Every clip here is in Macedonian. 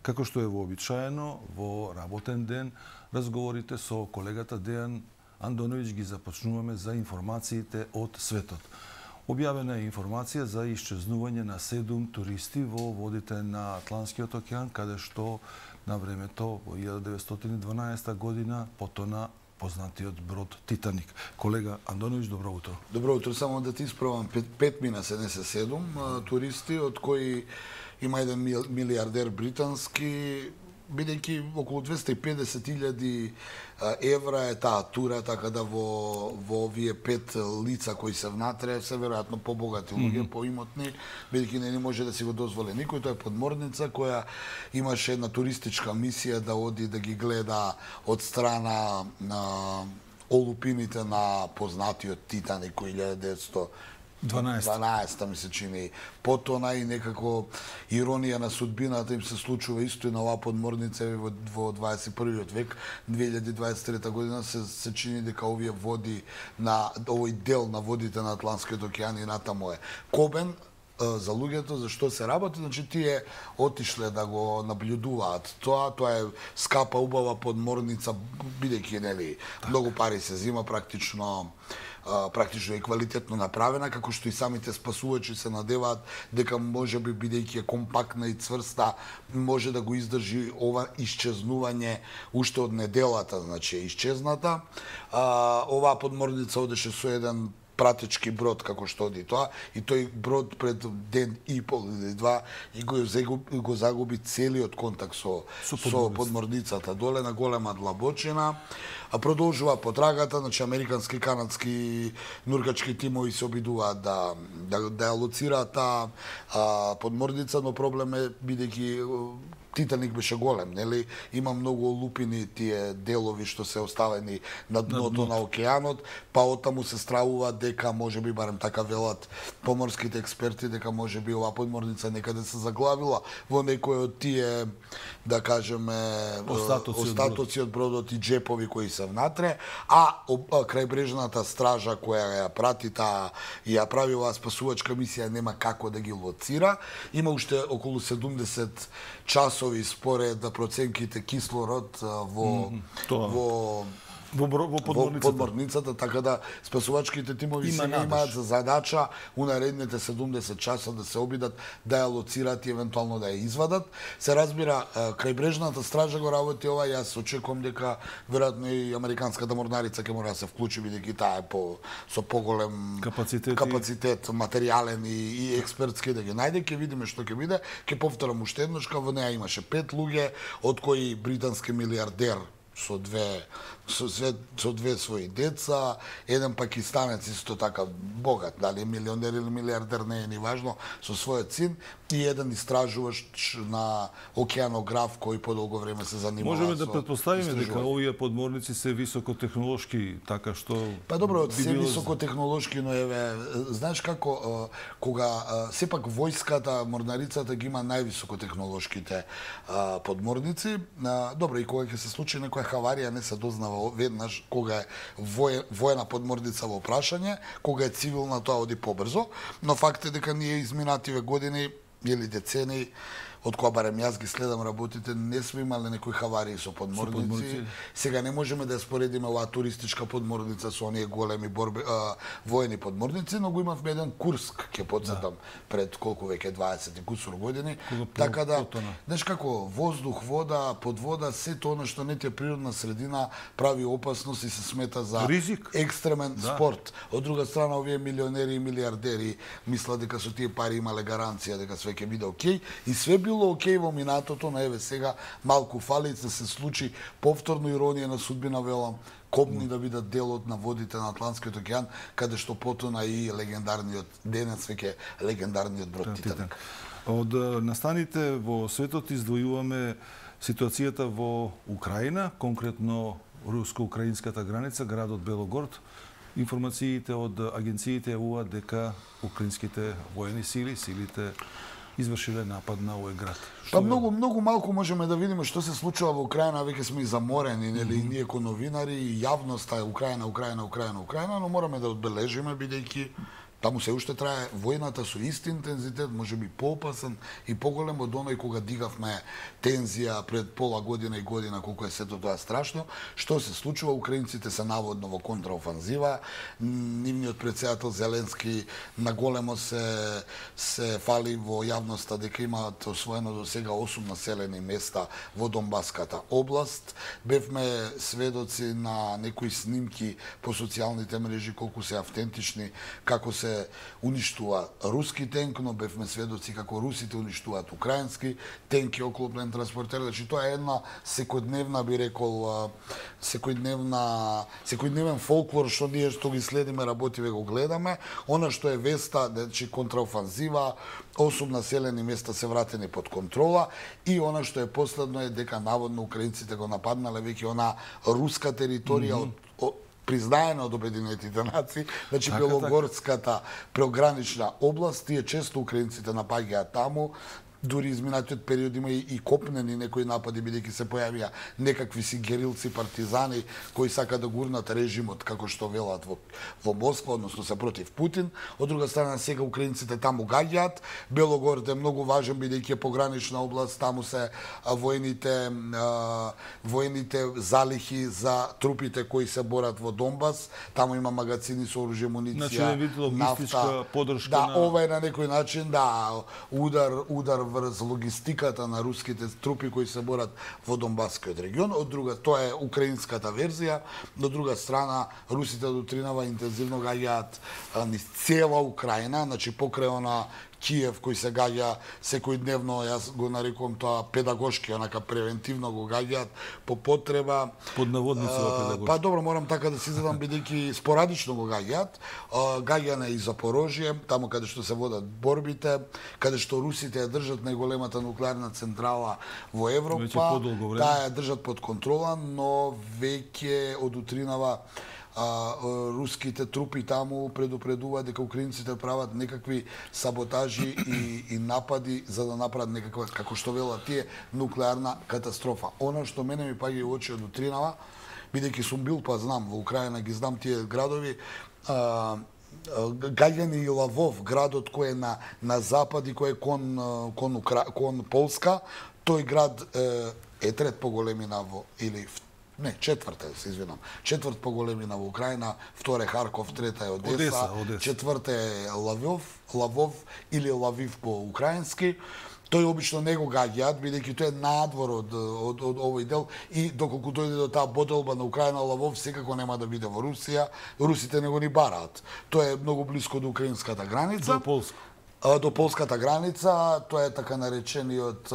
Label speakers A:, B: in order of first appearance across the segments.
A: Како што е вообичаено, во работен ден, разговорите со колегата Дејан Андоновиќ ги започнуваме за информациите од светот. Објавена е информација за исчезнување на 7 туристи во водите на Атлантскиот океан, каде што на времето во 1912 година потона познатиот брод Титаник. Колега Андоновиќ, добро утро.
B: Добро утро, само да ти исправам, 5 мина се, не се 7 туристи, од кои има еден милиардер британски, бидејќи околу 250.000 евра е таа тура, така да во овие 5 лица кои се внатре, се веројатно побогати луѓе, поимотни, бидејќи не може да си го дозволи никој. Тоа е подморница која имаше една туристичка мисија да оди да ги гледа од страна на олупините на познатиот Титаник кој 1912 ми се чини потона, и некако иронија на судбината им се случува исто и на оваа подморница во 21. век, 2023 година се чини дека овие води на овој дел на водите на Атлантскиот океан и натаму е кобен за луѓето. За што се работи? Значи тие отишле да го наблюдуваат тоа е скапа убава подморница, бидејќи нели многу пари се зима, практично е квалитетно направена, како што и самите спасувачи се надеваат дека можеби, бидејќи е компактна и цврста, може да го издржи ова исчезнување уште од неделата, значи е исчезната. Оваа подморница одеше со еден пратечки брод, како што оди тоа, и тој брод пред ден и пол или два и го загуби целиот контакт со подморницата доле на голема длабочина. Продолжува потрагата, значи американски и канадски нуркачки тимови се обидуваат да ја лоцираат таа подморница, но проблем е бидејќи Титаник беше голем, нели? Има многу олупини тие делови што се оставени на дното на океанот, па оттаму се стравува дека можеби, барем така велат поморските експерти, дека можеби оваа подморница некаде се заглавила во некој од тие, да кажеме, остатоци од бродот и джепови кои се внатре, а крајбрежната стража која ја прати таа и ја прави оваа спасувачка мисија нема како да ги лоцира. Има уште околу 70 часови според проценките кислород во подморницата, така да спасувачките тимови се имаат за задача у наредните 70 часа да се обидат да ја лоцираат и евентуално да ја извадат. Се разбира, крајбрежната стража го работи ова, јас очекувам дека веројатно и американската морнарица ќе мора да се вклучи, бидејќи таа е со поголем капацитет материјален и експертски да ги најде. Ќе видиме што ќе биде. Ќе повторам уште еднаш, во неа имаше 5 луѓе, од кои британски милиардер со две своји деца, еден пакистанец исто така богат, дали милионер или милиардер не е ни важно, со својот син, и еден истражуваш на океанограф кој подолго време се занимава.
A: Можеме да претпоставиме дека овие подморници се високотехнолошки, така што
B: Па добро, се високотехнолошки, но еве, знаеш како кога сепак војската, морнарицата ги има највисокотехнолошките подморници. Добро, и кога ќе се случи некоја хаварија, не се дознава веднаш кога е воена подморница во прашање, кога е цивилна тоа оди побрзо, но факт е дека ние изминативе години или децени, од која барем јас ги следам работите, не сме имале некои хаварии со подморници. Сега не можеме да ја споредиме оваа туристичка подморница со оние големи воени подморници, но го имавме еден Курск, ќе потсетам, пред колку веќе 20 и кусур години. Така да, знаеш како, воздух, вода, подвода, сето она што не ти е природна средина прави опасност и се смета за екстремен спорт. Од друга страна, овие милионери и милиардери мислат дека со тие пари имале гаранција дека све ќе биде окей, и све било окей во минатото, но еве сега малку фали да се случи повторно иронија на судбина, велам, копни да бидат дел од на водите на Атлантскиот океан, каде што потона и легендарниот, денес веќе легендарниот брод Титаник.
A: Од настаните во светот издвојуваме ситуацијата во Украина, конкретно руско-украинската граница, градот Белогород. Информациите од агенциите јавуваат дека украинските воени силите извршиле напад на овој град.
B: Па многу малку можеме да видиме што се случува во Украина, веќе сме и заморени, нели, ние како новинари и јавноста е Украина, но мораме да одбележиме, бидејќи Таму се уште трае војната со ист интензитет, можеби поопасен и поголем од оној кога дигавме тензија пред пола година и година, колку е сето тоа страшно. Што се случува? Украинците се наводно во контраофанзива. Нивниот претседател Зеленски наголемо се фали во јавноста дека имаат освоено до сега 8 населени места во Донбаската област. Бевме сведоци на некои снимки по социјалните мрежи колку се автентични, како се уништува руски тенк, но бевме сведоци како русите уништуваат украински тенки, оклопен транспортер. Значи тоа е една секојдневна, би рекол, секојдневен фолклор што ние што ги следиме, работиве, го гледаме. Она што е веста, значи контраофанзива, 8 населени места се вратени под контрола, и она што е последно е дека наводно украинците го нападнале веќе она руска територија признаена од Обединетите нации, значи Белогорската преогранична област. Тие често украинците напаѓаат таму. Дури изминатиот период има и копнени некои напади, бидејќи се појавија некакви си герилци, партизани кои сакаат да гурнат режимот, како што велат во Москва, односно се против Путин. Од друга страна, сега украинците таму гаѓаат. Белогород е многу важен, бидејќи е погранична област, таму се воените залихи за трупите кои се борат во Донбас. Таму има магазини со оружје, муниција, нафта,
A: поддршка.
B: Да, ова е на некој начин, да, удар врз логистиката на руските трупи кои се борат во Донбаскиот регион. Од друга, тоа е украинската верзија. Од друга страна, русите до Тринава интензивно гаѓаат низ цела Украина, значи покрај она Киев кој се гаѓа секојдневно, јас го нарекувам тоа педагошки, онака превентивно го гаѓаат по потреба.
A: Под наводниците педагошки.
B: Па добро, морам така да се изедам, бидејќи спорадично го гаѓаат. Гаѓане и Запорожје, таму каде што се водат борбите, каде што русите ја држат најголемата нуклеарна централа во Европа. Таа ја држат под контрола, но веќе од утринава руските трупи таму предупредуваат дека украинците прават некакви саботажи и напади за да направат некаква, како што велат тие, нуклеарна катастрофа. Она што мене ми паѓа и очи од утринава, бидејќи сум бил, па знам, во Украина ги знам тие градови, гаѓани и Лавов, градот кој е на запад и кој е кон Полска, тој град е трет по големина или четврта, се извинам. Четврт по големина во Украина, втора е Харков, трета е Одеса. Четврта е Лавов или Лавив по украински. Тој обично не го гаѓаат, бидејќи тој е надвор од овој дел, и доколку дојде до таа боделба на Украина, Лавов секако нема да биде во Русија. Русите не го ни бараат. Тоа е многу блиско до украинската граница. До полската граница, тоа е така наречениот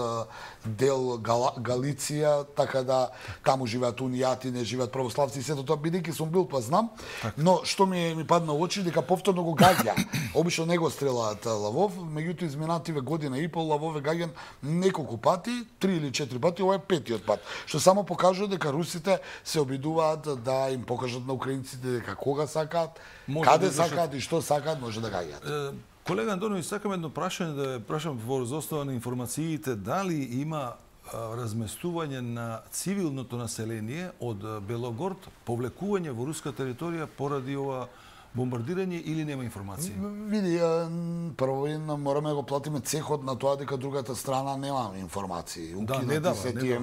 B: дел Галиција, така да таму живеат унијати, не живеат православци, и сето тоа, бидејќи сум бил, па знам, но што ми падна во очи, дека повторно го гаѓа. Обично не го стрелаат Лавов, меѓутоа изминативе година и пол Лавов е гаѓан неколку пати, 3 или 4 пати, ова е петиот пат, што само покажува дека русите се обидуваат да им покажат на украинците дека кога сакаат, каде сакаат и што сакаат, може да гаѓаат.
A: Колега Андоновиќ, сакам едно прашање да прашам во основа на информациите, дали има разместување на цивилното население од Белогород, повлекување во руска територија поради ова бомбардирање, или нема информација?
B: Види, прво мораме да го платиме цехот на тоа дека другата страна нема информации. Укинати се тие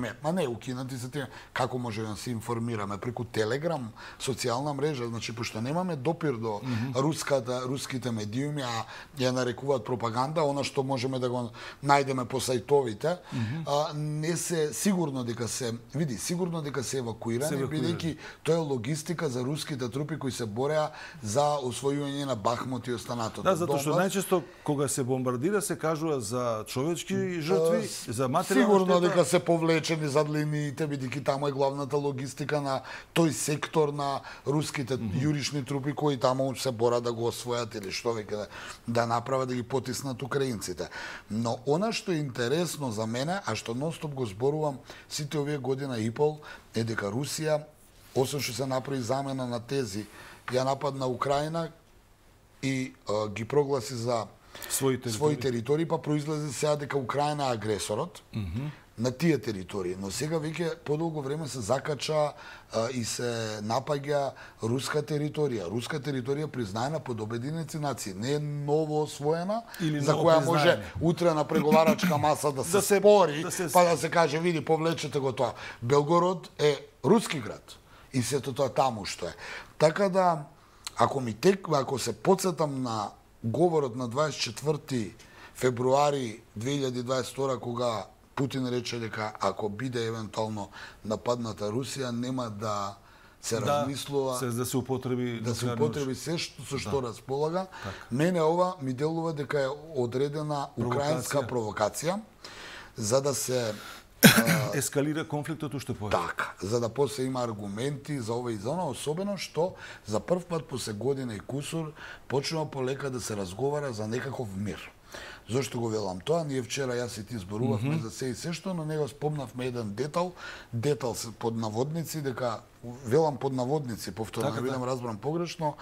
B: укинати се тие. Како може да се информираме? Преку Телеграм, социјална мрежа, значи пошто немаме допир до руските медиуми, а ја нарекуваат пропаганда, она што можеме да го најдеме по сајтовите, не се сигурно дека се евакуирани, бидејќи тоа е логистика за руските трупи кои се бореа за освојување на Бахмут и останатото.
A: Да, затоа што најчесто кога се бомбардира се кажува за човечки жртви, за материјална
B: сигурно
A: штета.
B: Дека се повлечени зад линиите, бидејќи таму е главната логистика на тој сектор на руските јурични трупи кои таму се борат да го освојат или што веќе да направат, да ги потиснат украинците. Но она што е интересно за мене, а што нонстоп го зборувам сите овие година и пол, е дека Русија, освен што се направи замена на тези, ја нападна Украина и ги прогласи за своји територии, па произлезе сега дека Украина е агресорот. на тие територии. Но сега веќе подолго време се закача и се напаѓа руска територија. Руска територија признаена под Обединените нации. Не е ново освоена, за која може утре на преговарачка маса да се спори, па да се каже, види, повлечете го тоа. Белгород е руски град. И сето тоа таму што е. Така да, ако се подсетам на говорот на 24 февруари 2022, кога Путин рече дека ако биде евентуално нападната Русија, нема да се размислува,
A: да се употреби
B: се со што располага. Мене ова ми делува дека е одредена украинска провокација, за да се
A: ескалира конфликтот уште повеќе.
B: Така, за да после има аргументи за ова и за она, особено што за прв пат после година и кусур почнува полека да се разговара за некаков мир. Зошто го велам тоа? Ние вчера јас и ти зборувавме за се и се што, но него спомнавме еден детал под наводници, дека велам под наводници, повторно не бидам разбран погрешно,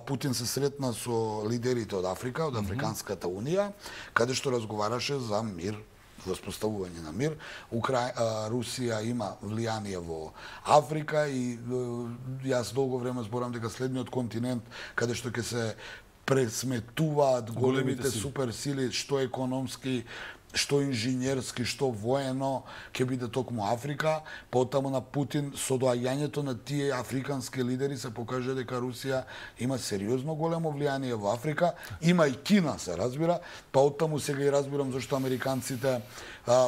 B: Путин се сретна со лидерите од Африка, од Африканската унија, каде што разговараше за мир, воспоставување на мир. Русија има влијание во Африка и јас долго време зборам дека следниот континент каде што ќе се пресметуваат големите суперсили, што економски, што инженерски, што воено, ќе биде токму Африка. Потаму на Путин, со доаѓањето на тие африкански лидери, се покаже дека Русија има сериозно големо влијание во Африка. Има и Кина, се разбира. Па оттаму сега и разбирам зашто американците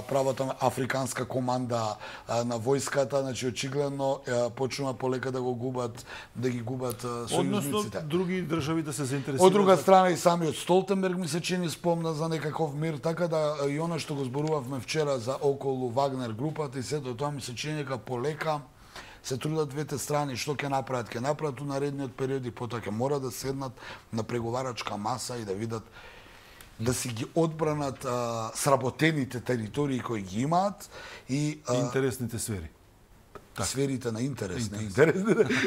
B: прават африканска команда на војската, значи очигледно почнува полека да ги губат сојузниците.
A: Односно други држави да се заинтересираат.
B: Од друга страна и самиот Столтенберг ми се чини спомна за некаков мир, така да и она што го зборувавме вчера за околу Вагнер групата и сето тоа ми се чини дека полека се трудат двете страни што ќе направат у наредниот период и потоа ќе мора да седнат на преговарачка маса и да видат да си ги одбранат сработените територии кои ги имаат и
A: интересните сфери.
B: Сферите на интерес,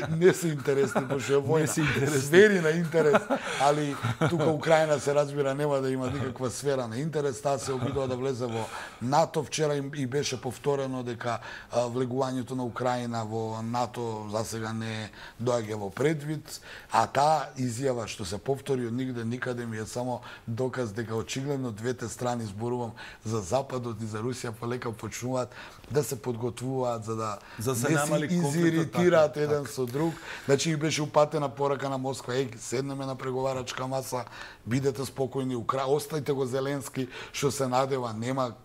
B: не се интересни, пошто е војна. Сфери на интерес, али тука Украина се разбира нема да има никаква сфера на интерес, таа се обидува да влезе во НАТО. Вчера и беше повторено дека влегувањето на Украина во НАТО засега не доаѓа во предвид, а таа изјава што се повтори од нигде никаде ми е само доказ дека очигледно двете страни, зборувам за Западот и за Русија, полека почнуваат да се подготвуваат за да не се изиритираат еден со друг. Значи беше упатена порака на Москва, седнеме на преговарачка маса, бидете спокојни, остајте го Зеленски, што се надева,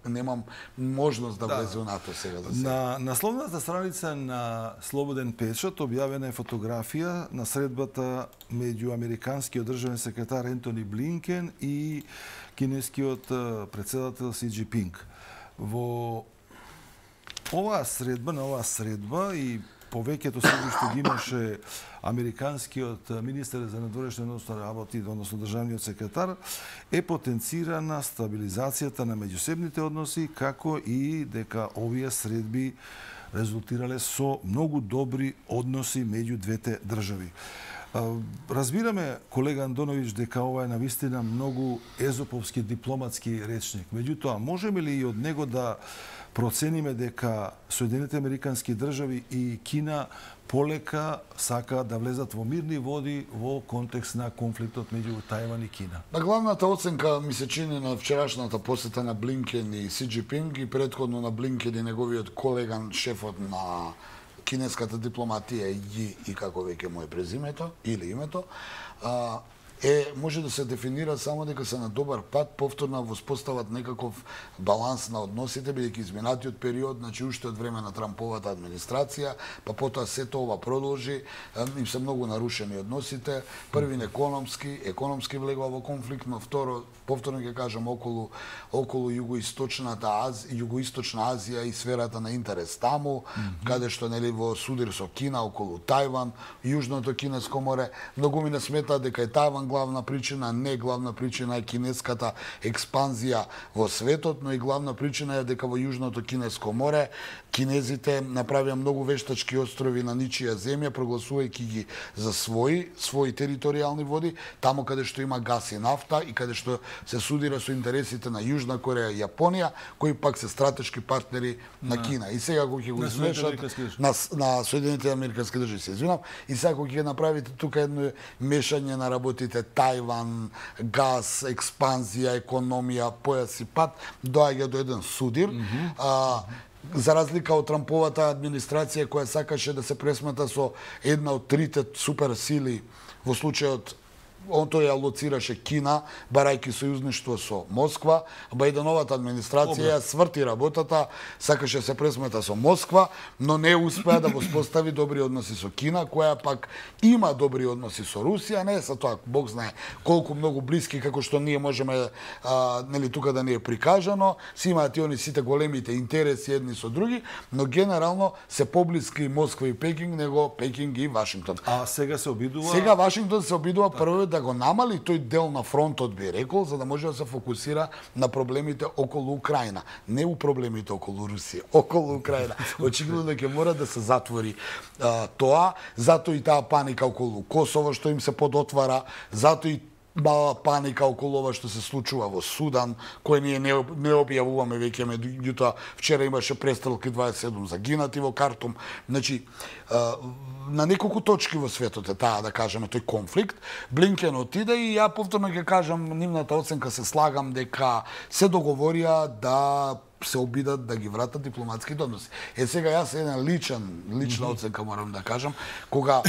B: немам можност да влезе у НАТО сега за сега.
A: На насловната страница на Слободен печат објавена е фотографија на средбата меѓу американскиот државен секретар Ентони Блинкен и кинескиот претседател Си Џинпинг. Во на оваа средба и повеќето следи што ги имаше американскиот министер за надворешни работи, односно државниот секретар, е потенцирана стабилизацијата на меѓусебните односи, како и дека овие средби резултирале со многу добри односи меѓу двете држави. Разбираме, колега Андоновиќ, дека ова е навистина многу езоповски дипломатски речник. Меѓутоа, можеме ли и од него да процениме дека Соединените американски држави и Кина полека сакаат да влезат во мирни води во контекст на конфликтот меѓу Тајван и Кина?
B: На главната оценка ми се чини на вчерашната посета на Блинкен и Си Џинпинг и предходно на Блинкен и неговиот колега, шефот на кинеската дипломатија и како веќе му е презимето или името, може да се дефинира само дека се на добар пат повторно воспостават некаков баланс на односите, бидејќи изминатиот период, значи уште од време на Трамповата администрација, па потоа сето ова продолжи, им се многу нарушени односите. Првин економски влегува во конфликт, но второ, повторно ќе кажам, околу југоисточна Азија и сферата на интерес таму, каде што нели во судир со Кина околу Тајван, Јужното Кинеско море, многу ми не смета дека е Тајван главна причина, не главна причина е кинеската експанзија во светот, но и главна причина е дека во Јужното Кинеско море кинезите направија многу вештачки острови на ничија земја, прогласувајќи ги за своји територијални води, таму каде што има газ и нафта и каде што се судира со интересите на Јужна Кореја и Јапонија, кои пак се стратешки партнери на Кина. И сега кога ќе го измешат на Соединетите американски држави, се извинам, и сега кога ќе направите тука едно мешање на работите Тајван, газ, експанзија, економија, појас и пат, доаѓа до еден судир. За разлика од Трамповата администрација која сакаше да се пресмета со една од трите суперсили во случајот, тој ја лоцираше Кина, барајќи сојузништво со Москва, Бајденовата администрација сврти работата, сакаше се пресмета со Москва, но не успеа да воспостави добри односи со Кина, која пак има добри односи со Русија, не са тоа, Бог знае колку многу блиски како што ние можеме нели тука да не е прикажано, си имаат и они сите големите интереси едни со други, но генерално се поблиски Москва и Пекинг него Пекинг и Вашингтон.
A: А сега се обидува?
B: Сега Вашингтон се обидува прво да го намали тој дел на фронтот, би рекол, за да може да се фокусира на проблемите околу Украина. Не у проблемите околу Русија, околу Украина. Очигледно ќе мора да се затвори тоа, затоа и таа паника околу Косово што им се подотвара, затоа и мала паника околу ова што се случува во Судан, кој ние не објавуваме веќе, меѓутоа вчера имаше престрелки 27 загинати во Картум. Значи, на неколку точки во светот е таа, да кажеме, тој конфликт. Блинкен отиде и ја повторно ќе кажам, нивната оценка се слагам дека се договорија да се обидат да ги вратат дипломатските односи. Сега јас една лична оценка морам да кажам, кога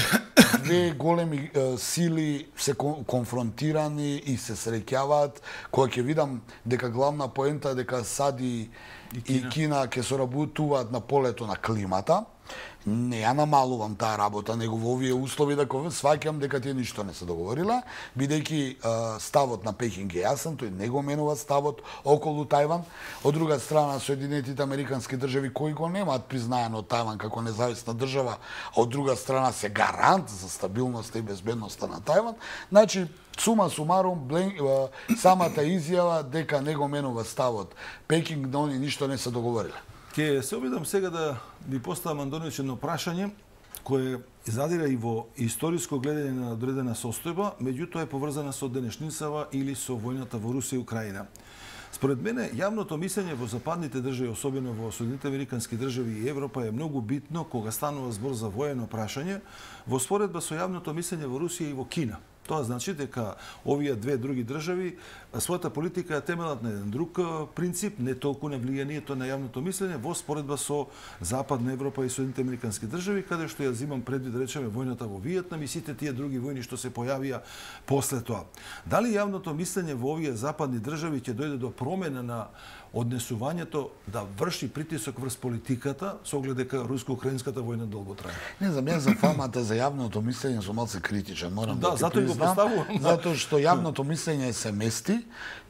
B: две големи сили се конфронтирани и се среќаваат, кога ќе видам дека главна поента е дека САД и Кина ќе соработуваат на полето на климата, не ја намалувам таа работа, него во овие услови да сваќам дека тие ништо не се договорила, бидејќи ставот на Пекинг е јасен, тој не го менува ставот околу Тајван. Од друга страна, Соединетите американски држави кои го немаат признаено Тајван како независна држава, а од друга страна се гарант за стабилноста и безбедноста на Тајван. Значи, сума сумарум, самата изјава дека не го менува ставот Пекинг, да они ништо не се договориле.
A: Ке се обидам сега да ви поставам, Андоновиќ, едно прашање кое задира и во историско гледање на одредена состојба, меѓутоа е поврзана со денешницава или со војната во Русија и Украина. Според мене, јавното мислење во западните држави, особено во Соединетите американски држави и Европа, е многу битно кога станува збор за воено прашање, во споредба со јавното мислење во Русија и во Кина. Тоа значи дека овие две други држави својата политика ја темелат на еден друг принцип, не толку на влијанието на јавното мислење во споредба со Западна Европа и Соединетите американски држави, каде што ја зимам предвид, да речеме, војната во Виетнам и сите тие други војни што се појавија после тоа. Дали јавното мислење во овие западни држави ќе дојде до промена на однесувањето да врши притисок врз политиката со оглед дека руско-украинската војна долго трае?
B: Не знам, јас за фамата за јавното мислење сум малце критичен, морам да
A: затоа го поставувам.
B: Затоа што јавното мислење се мести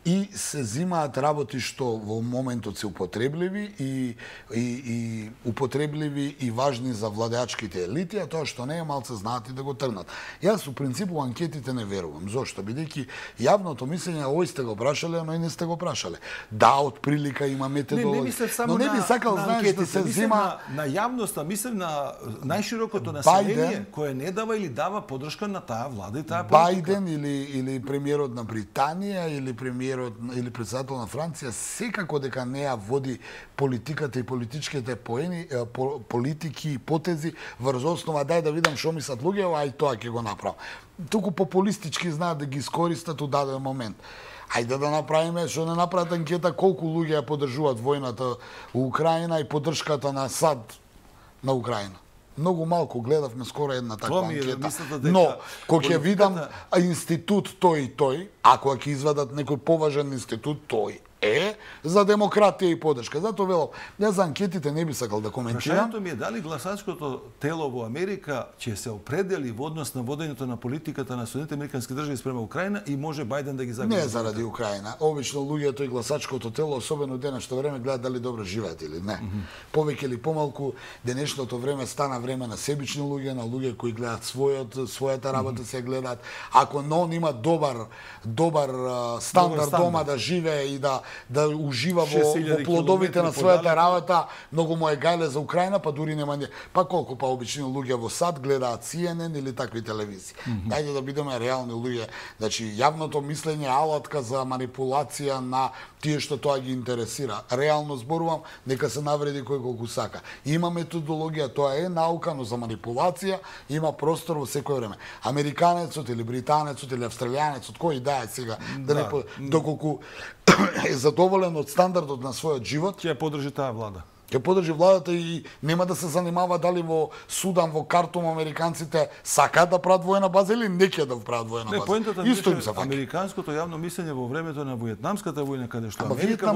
B: и се зимаат работи што во моментот се употребливи и употребливи и важни за владеачките елити, а тоа што не е малце знаат и да го тргнат. Јас у принципу анкетите не верувам. Зошто? Бидејќи јавното мислење, овој сте го прашале, но и не сте го прашале. Да, од прилика има методологија.
A: Не мислев само
B: но не би сакал, знаеш, да се зима
A: на јавноста, мислев на најширокото население кое не дава или дава подршка на таа влада и таа политика.
B: Бајден или премиерот на Британија или премиерот или председател на Франција секако дека не ја води политиката и политичките поени, политики и потези врз основа дај да видам што мислат луѓето, ај тоа ќе го направам. Туку популистички знаат да ги искористат у даден момент. Ајде да направиме, што не направат анкета колку луѓе ја поддржуваат војната у Украина и поддршката на САД на Украина. Многу малку гледавме скоро една таква анкета. Но, кога ќе видам институт тој и тој, ако ќе извадат некој поважен институт, тој е, за демократија и подршка. Затоа велам, не за анкетите не би сакал да коментирам.
A: Прашањето ми е дали гласачкото тело во Америка ќе се определи во однос на водењето на политиката на Соединетите американски држави спрема Украина и може Бајден да ги загуби.
B: Не заради Украина. Обично луѓето и гласачкото тело, особено денешното време, гледаат дали добро живеат или не. Повеќе или помалку, денешното време стана време на себични луѓе, на луѓе кои гледаат својата работа се гледаат. Ако он има добар стандард дома да живее и да ужива во плодовите на својата работа, многу му е гајле за Украина, па дури нема не. Па колку па обични луѓе во САД гледаат CNN или такви телевизии. Дајде да бидеме реални луѓе. Значи јавното мислење е алатка за манипулација на тие што тоа ги интересира. Реално зборувам, нека се навреди кој колку сака. Има методологија, тоа е наука, но за манипулација има простор во секое време. Американецот или британецот или австралијанецот, кој да е сега, доколку е задоволен од стандардот на својот живот,
A: ќе подржи таа влада.
B: Ќе подржи владата и нема да се занимава дали во Судан, во Картум американците сакаат да прават воена база или не ќе да прават воена база.
A: Поентата
B: Исто им
A: беше
B: се фаќа.
A: Американското јавно мислење во времето на Виетнамската војна, каде што
B: Америка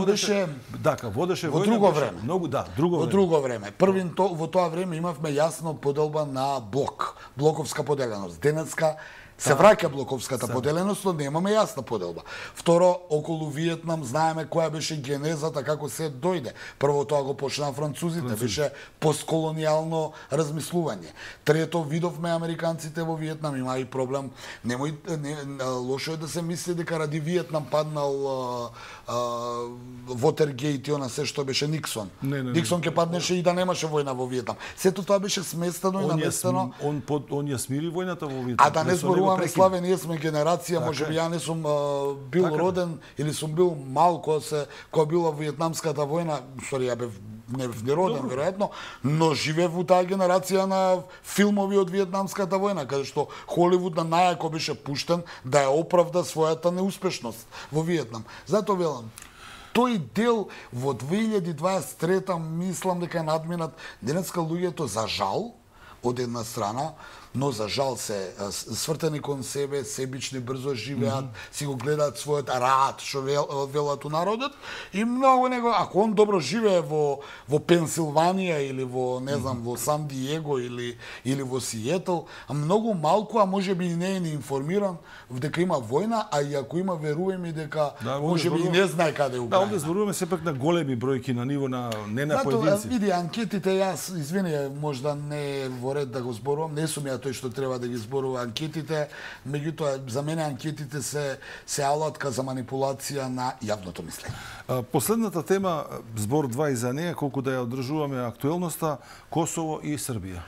B: водеше
A: во
B: друго време.
A: Многу
B: Во друго време. Во тоа време имавме јасно поделба на блоковска поделеност. Денеска се враќа блоковската поделеност, но немаме јасна поделба. Второ, околу Виетнам знаеме која беше генезата, како се дојде. Прво тоа го почнаа французите, беше постколонијално размислување. Трето, видовме американците во Виетнам, има и проблем. Лошо е да се мисли дека ради Виетнам паднал Вотергейт и она се што беше Никсон. Никсон ќе паднеше и да немаше војна во Виетнам. Сето тоа беше сместено и наместено.
A: Он ја смири војната во Виетнам.
B: А да не зборуваме, Славе, ние сме генерација, можеби ја не сум бил роден или сум бил мал кога била Виетнамската војна, ја бев не бев нероден, веројатно, но живеев во таа генерација на филмови од Виетнамската војна, каде што Холивуд на најако беше пуштен да ја оправда својата неуспешност во Виетнам. Затоа велам, тој дел во 2023 мислам дека е надминат. Денеска луѓето за жал од една страна, но за жал се свртени кон себе, себични, брзо живеат, си го гледаат својот рад, што велат у народот, и многу него, ако он добро живее во Пенсилванија или во, не знам, во Сан Диего или во Сиетл, многу малку, а можеби и не е ни информиран дека има војна, а и ако има, веруваме дека можеби и не знае каде е Украина.
A: Да, овде зборуваме сепак на големи бројки на ниво на не на поединци.
B: Види, анкетите, јас, извини, можда не е во ред да го зборувам, не сум ја тој што треба да ги зборува анкетите, меѓутоа за мене анкетите се алатка за манипулација на јавното мислење.
A: Последната тема, збор 2 и за неја, колку да ја одржуваме актуелноста, Косово и Србија.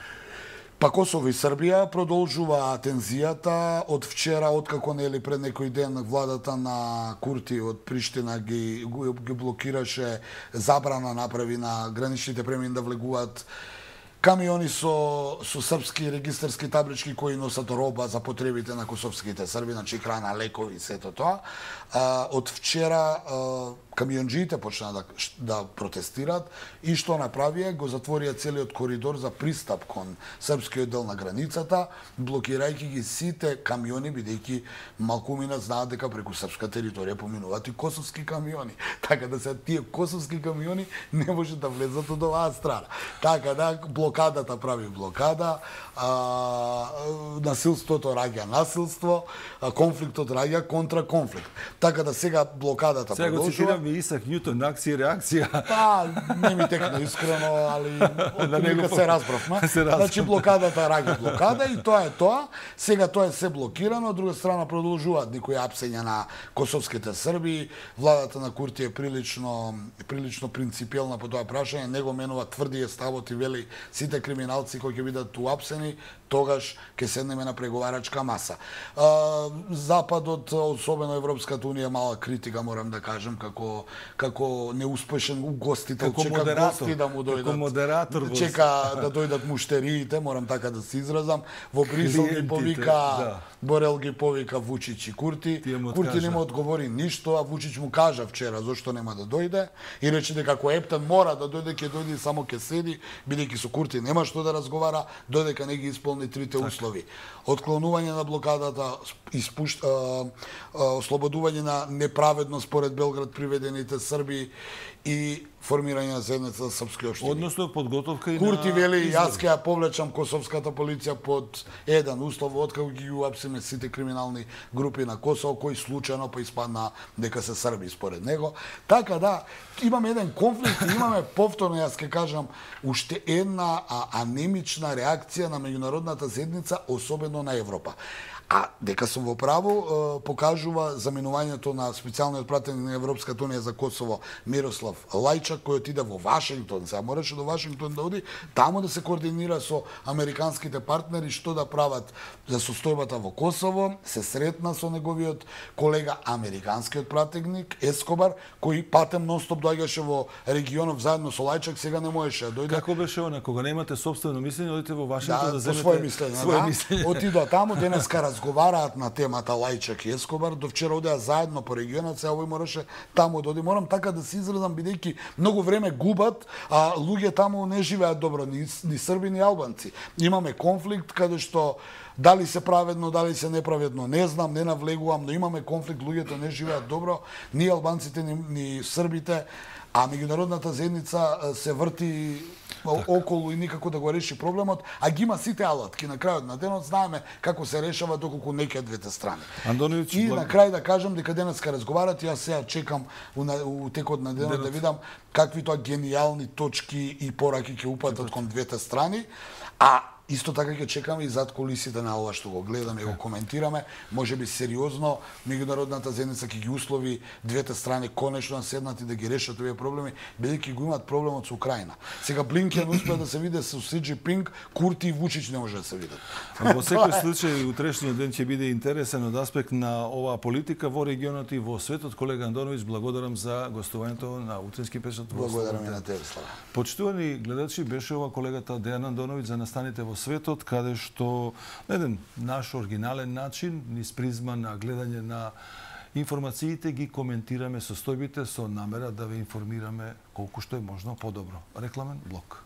B: Па Косово и Србија продолжува тензијата од вчера, откако нели пред некој ден владата на Курти од Приштина ги блокираше, забрана направи на граничните премини да влегуваат камиони со српски регистарски таблички кои носат роба за потребите на косовските срби, значи храна, лекови и сето тоа. Од вчера камионџиите почнаа да протестираат и што направија, го затворија целиот коридор за пристап кон српскиот дел на границата, блокирајќи ги сите камиони, бидејќи малкумина знаат дека преку српска територија поминуваат и косовски камиони. Така да се тие косовски камиони не може да влезат од оваа страна. Така да блокадата прави блокада, насилството раѓа насилство, конфликтот раѓа контра конфликт. Така да сега блокадата продолжува.
A: Сега го цитирам Исак Њутон, акција и реакција.
B: Па, не ми текна искрено, али отприлика се разбравме. Значи блокадата раѓа блокада и тоа е тоа. Сега тоа е се блокирано, од друга страна продолжуваат некои апсења на косовските срби. Владата на Курти е прилично принципиелна по тоа прашање, него менува тврдије ставот и вели сите криминалци кои ќе бидат уапсени, тогаш ќе седнеме на преговарачка маса. Западот, особено Европската унија, мала критика, морам да кажем, како неуспешен угостител, чека гости да му дојдат.
A: Како модератор.
B: Чека да дојдат муштериите, морам така да се изразам. Во Брисел ги повика, Борел ги повика Вучич и Курти. Курти не му одговори ништо, а Вучич му кажа вчера зошто нема да дојде и рече дека ако Ептен мора да дојде, ќе дојде и само ќе седи, бидејќи со Курти нема што да разговара, додека не ги исполни трите услови. Отклонување на блокадата, ослободување на неправедно според Белград приведени приведените Срби и формирање на заедница за српски општини.
A: Односно подготовка и
B: Курти
A: на
B: вели,
A: избори.
B: јас ќе ја повлечам косовската полиција под еден услов, откако ги уапсиме сите криминални групи на Косово, кои случајно па испадна дека се Срби според него. Така да, имаме еден конфликт и имаме повторно, јас ќе кажам, уште една анемична реакција на меѓународната заедница, особено на Европа. А дека сум во право, покажува заменувањето на специјалниот пратеник на Европската унија за Косово Мирослав Лајчак, кој отиде во Вашингтон, сега мораше до Вашингтон да оди, таму да се координира со американските партнери што да прават за состојбата во Косово, се сретна со неговиот колега американскиот пратеник Ескобар, кој патем нонстоп доаѓаше во регионов заедно со Лајчак, сега не можеше да дојде.
A: Како беше она, кога немате собствено мислење, одите во Вашингтон да земете
B: своје мислење. Отидоа таму, денеска разговараат на темата Лајчак и Ескобар, до вчера одеа заедно по регионот, сега овој мораше таму да оди. Морам така да се изразам, бидејќи многу време губат, а луѓе таму не живеат добро, ни срби, ни албанци. Имаме конфликт каде што дали се праведно, дали се неправедно, не знам, не навлегувам, но имаме конфликт, луѓето не живеат добро, ни албанците, ни србите, а меѓународната заедница се врти околу и никако да го реши проблемот, а ги има сите алатки. На крајот на денот знаеме како се решава доколку неќе од двете страни.
A: Андоновиќ,
B: и на крај да кажам дека денеска разговарат, јас сега чекам у текот на денот да видам какви тоа гениални точки и пораки ќе упатат кон двете страни, а исто така ќе чекаме и зад кулисите на ова што го гледаме и го коментираме. Може би сериозно меѓународната заедница ќе ги услови двете страни конечно да седнат и да ги решат овие проблеми, бидејќи го имаат проблемот со Украина. Сега Блинкен успеа да се види со Си Џинпинг, Курти и Вучич не може да се видат.
A: Во секој случај утрешниот ден ќе биде интересен од аспект на оваа политика во регионот и во светот. Колега Андоновиќ, благодарам за гостувањето на Утрински печат.
B: Благодарам и на тебе, Слава.
A: Почитувани гледачи, беше ова колегата Дејан Андоновиќ за Настаните во светот, каде што на еден наш оригинален начин, низ призма на гледање на информациите, ги коментираме состојбите со намера да ве информираме колку што е можно подобро. Рекламен блок.